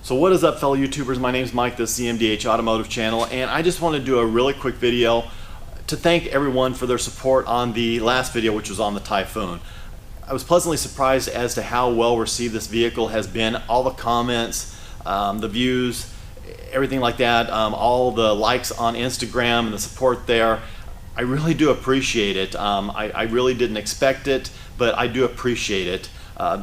So what is up, fellow YouTubers? My name is Mike, this is the MDH Automotive channel, and I just want to do a really quick video to thank everyone for their support on the last video, which was on the Typhoon. I was pleasantly surprised as to how well received this vehicle has been. All the comments, the views, everything like that, all the likes on Instagram and the support there. I really do appreciate it. I really didn't expect it, but I do appreciate it.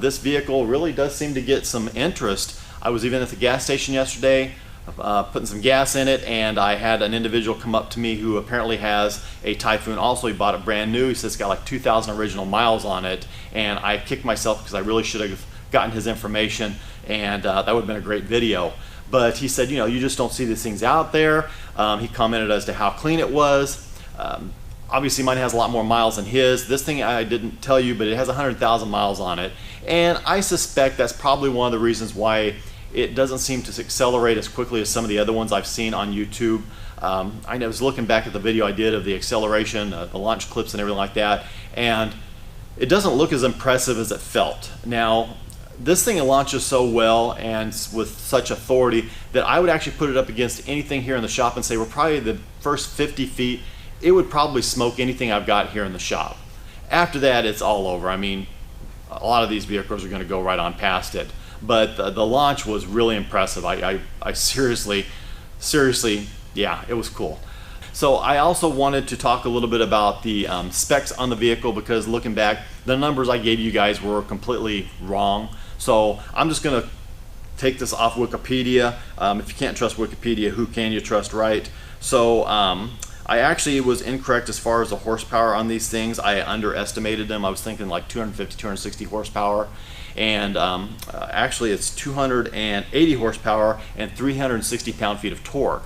This vehicle really does seem to get some interest. I was even at the gas station yesterday putting some gas in it, and I had an individual come up to me who apparently has a Typhoon also. He bought it brand new. He says it's got like 2,000 original miles on it, and I kicked myself because I really should have gotten his information, and that would have been a great video. But he said, you know, you just don't see these things out there. He commented as to how clean it was. Obviously mine has a lot more miles than his. This thing I didn't tell you, but it has 100,000 miles on it. And I suspect that's probably one of the reasons why it doesn't seem to accelerate as quickly as some of the other ones I've seen on YouTube. I was looking back at the video I did of the acceleration, the launch clips and everything like that, and it doesn't look as impressive as it felt. Now, this thing launches so well and with such authority that I would actually put it up against anything here in the shop and say we're probably the first 50 feet, it would probably smoke anything I've got here in the shop. After that, it's all over. I mean, a lot of these vehicles are going to go right on past it. But the launch was really impressive. I seriously, yeah, it was cool. So I also wanted to talk a little bit about the specs on the vehicle, because looking back, the numbers I gave you guys were completely wrong. So I'm just going to take this off Wikipedia. If you can't trust Wikipedia, who can you trust, right? So I actually was incorrect as far as the horsepower on these things. I underestimated them. I was thinking like 250, 260 horsepower. And actually it's 280 horsepower and 360 pound-feet of torque.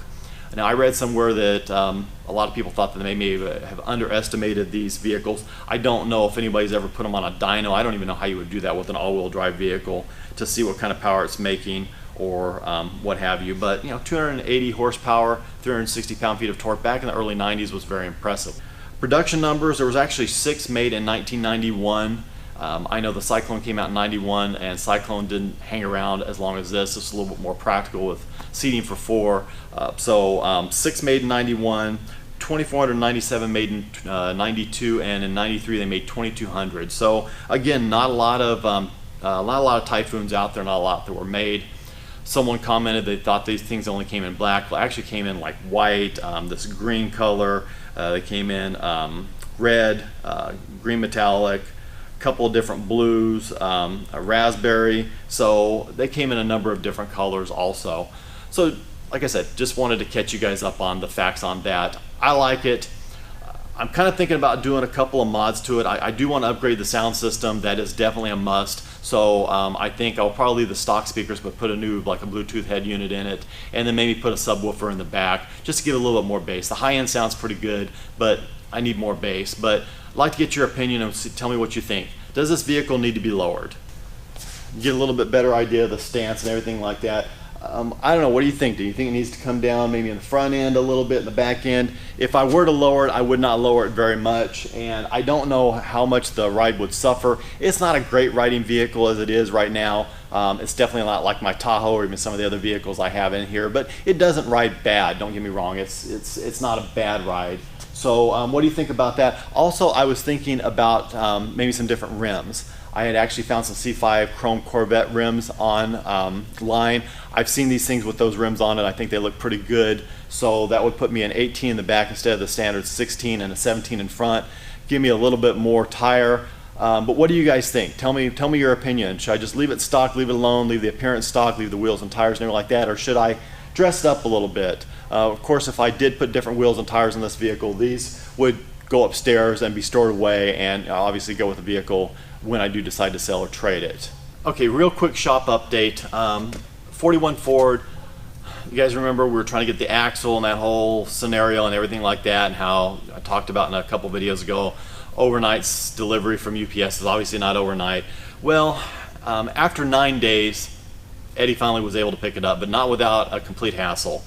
Now I read somewhere that a lot of people thought that they may have underestimated these vehicles. I don't know if anybody's ever put them on a dyno. I don't even know how you would do that with an all-wheel drive vehicle to see what kind of power it's making or what have you. But you know, 280 horsepower, 360 pound-feet of torque back in the early 90s was very impressive. Production numbers, there was actually 6 made in 1991. I know the Cyclone came out in 91, and Cyclone didn't hang around as long as this. This is a little bit more practical with seating for 4. So 6 made in 91, 2,497 made in 92, and in 93 they made 2,200. So again, not a lot of Typhoons out there, not a lot that were made. Someone commented they thought these things only came in black. Well, actually came in like white, this green color. They came in red, green metallic, couple of different blues, a raspberry. So they came in a number of different colors also. So like I said, just wanted to catch you guys up on the facts on that. I like it. I'm kind of thinking about doing a couple of mods to it. I do want to upgrade the sound system. That is definitely a must. So I think I'll probably leave the stock speakers but put a new, like a Bluetooth head unit in it, and then maybe put a subwoofer in the back just to give it a little bit more bass. The high end sounds pretty good, but I need more bass. But I'd like to get your opinion and tell me what you think. Does this vehicle need to be lowered? Get a little bit better idea of the stance and everything like that. I don't know, what do you think? Do you think it needs to come down maybe in the front end a little bit, in the back end? If I were to lower it, I would not lower it very much, and I don't know how much the ride would suffer. It's not a great riding vehicle as it is right now. It's definitely not like my Tahoe or even some of the other vehicles I have in here, but it doesn't ride bad, don't get me wrong. It's not a bad ride. So what do you think about that? Also, I was thinking about maybe some different rims. I had actually found some C5 Chrome Corvette rims online. I've seen these things with those rims on it. I think they look pretty good. So that would put me an 18 in the back instead of the standard 16 and a 17 in front. Give me a little bit more tire. But what do you guys think? Tell me your opinion. Should I just leave it stock, leave it alone, leave the appearance stock, leave the wheels and tires and everything like that, or should I dress it up a little bit? Of course, if I did put different wheels and tires in this vehicle, these would go upstairs and be stored away, and obviously go with the vehicle when I do decide to sell or trade it. Okay, real quick shop update. 41 Ford, you guys remember we were trying to get the axle and that whole scenario and everything like that, and how I talked about in a couple videos ago, overnight's delivery from UPS is obviously not overnight. Well, after 9 days, Eddie finally was able to pick it up, but not without a complete hassle.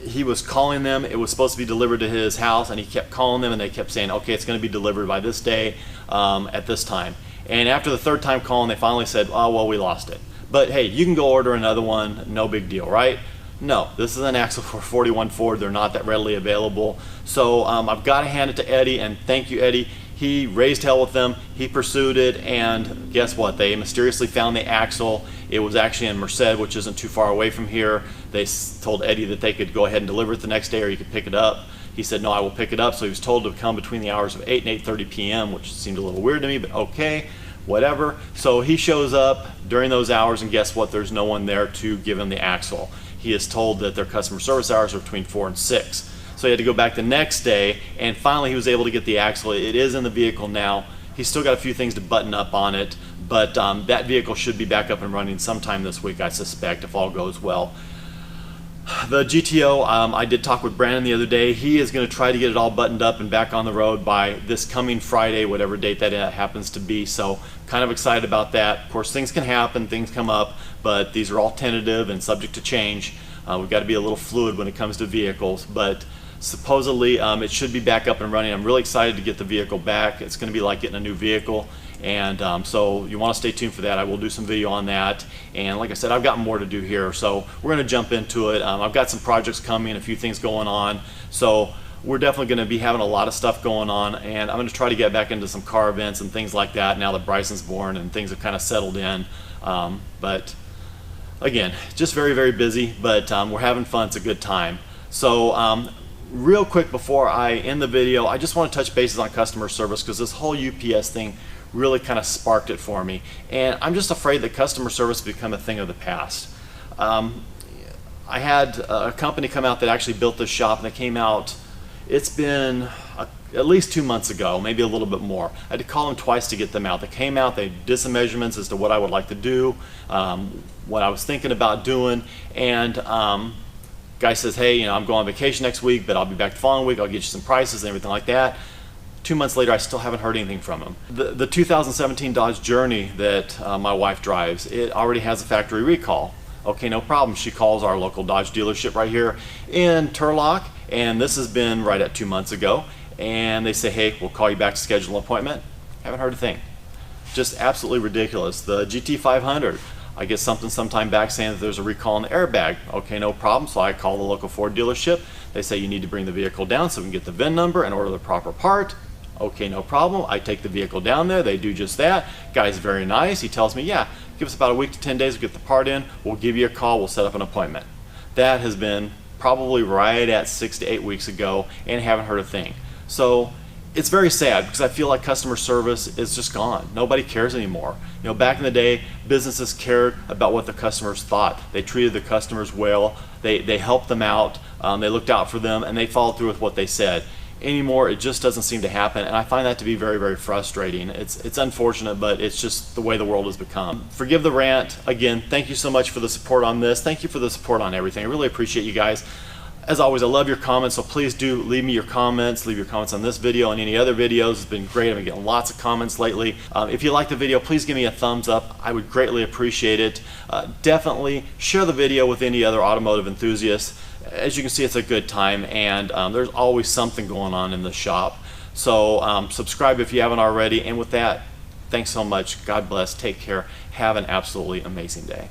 He was calling them. It was supposed to be delivered to his house, and he kept calling them, and they kept saying, okay, it's going to be delivered by this day at this time. And after the 3rd time calling, they finally said, oh, well, we lost it. But hey, you can go order another one, no big deal, right? No, this is an axle for 41 Ford. They're not that readily available. So I've got to hand it to Eddie, and thank you, Eddie. He raised hell with them. He pursued it, and guess what? They mysteriously found the axle. It was actually in Merced, which isn't too far away from here. They told Eddie that they could go ahead and deliver it the next day, or he could pick it up. He said, no, I will pick it up. So he was told to come between the hours of 8 and 8:30 p.m., which seemed a little weird to me, but okay, whatever. So he shows up during those hours, and guess what? There's no one there to give him the axle. He is told that their customer service hours are between 4 and 6. So he had to go back the next day, and finally he was able to get the axle. It is in the vehicle now. He's still got a few things to button up on it, but that vehicle should be back up and running sometime this week, I suspect, if all goes well. The GTO, I did talk with Brandon the other day. He is going to try to get it all buttoned up and back on the road by this coming Friday, whatever date that happens to be. So kind of excited about that. Of course, things can happen, things come up, but these are all tentative and subject to change. We've got to be a little fluid when it comes to vehicles, but supposedly it should be back up and running. I'm really excited to get the vehicle back. It's going to be like getting a new vehicle, and so you want to stay tuned for that. I will do some video on that, and like I said, I've got more to do here, so we're going to jump into it. I've got some projects coming, a few things going on, so we're definitely going to be having a lot of stuff going on, and I'm going to try to get back into some car events and things like that now that Bryson's born and things have kind of settled in. But again, just very, very busy, but we're having fun. It's a good time. So real quick before I end the video, I just want to touch bases on customer service, because this whole UPS thing really kind of sparked it for me, and I'm just afraid that customer service has become a thing of the past. I had a company come out that actually built this shop, and they came out, it's been at least 2 months ago, maybe a little bit more. I had to call them twice to get them out. They came out, they did some measurements as to what I would like to do, what I was thinking about doing, and guy says, hey, you know, I'm going on vacation next week, but I'll be back the following week. I'll get you some prices and everything like that. 2 months later, I still haven't heard anything from him. The 2017 Dodge Journey that my wife drives, it already has a factory recall. Okay, no problem. She calls our local Dodge dealership right here in Turlock, and this has been right at 2 months ago, and they say, hey, we'll call you back to schedule an appointment. Haven't heard a thing. Just absolutely ridiculous. The GT500, I get something sometime back saying that there's a recall in the airbag. Okay, no problem. So I call the local Ford dealership. They say you need to bring the vehicle down so we can get the VIN number and order the proper part. Okay, no problem. I take the vehicle down there. They do just that. Guy's very nice. He tells me, yeah, give us about a week to 10 days to get the part in. We'll give you a call. We'll set up an appointment. That has been probably right at 6 to 8 weeks ago, and haven't heard a thing. So it's very sad, because I feel like customer service is just gone. Nobody cares anymore. You know, back in the day, businesses cared about what the customers thought. They treated the customers well. They helped them out. They looked out for them, and they followed through with what they said. Anymore, it just doesn't seem to happen, and I find that to be very, very frustrating. It's unfortunate, but it's just the way the world has become. Forgive the rant. Again, thank you so much for the support on this. Thank you for the support on everything. I really appreciate you guys. As always, I love your comments, so please do leave me your comments. Leave your comments on this video and any other videos. It's been great. I've been getting lots of comments lately. If you like the video, please give me a thumbs up. I would greatly appreciate it. Definitely share the video with any other automotive enthusiasts. As you can see, it's a good time, and there's always something going on in the shop. So subscribe if you haven't already. And with that, thanks so much. God bless. Take care. Have an absolutely amazing day.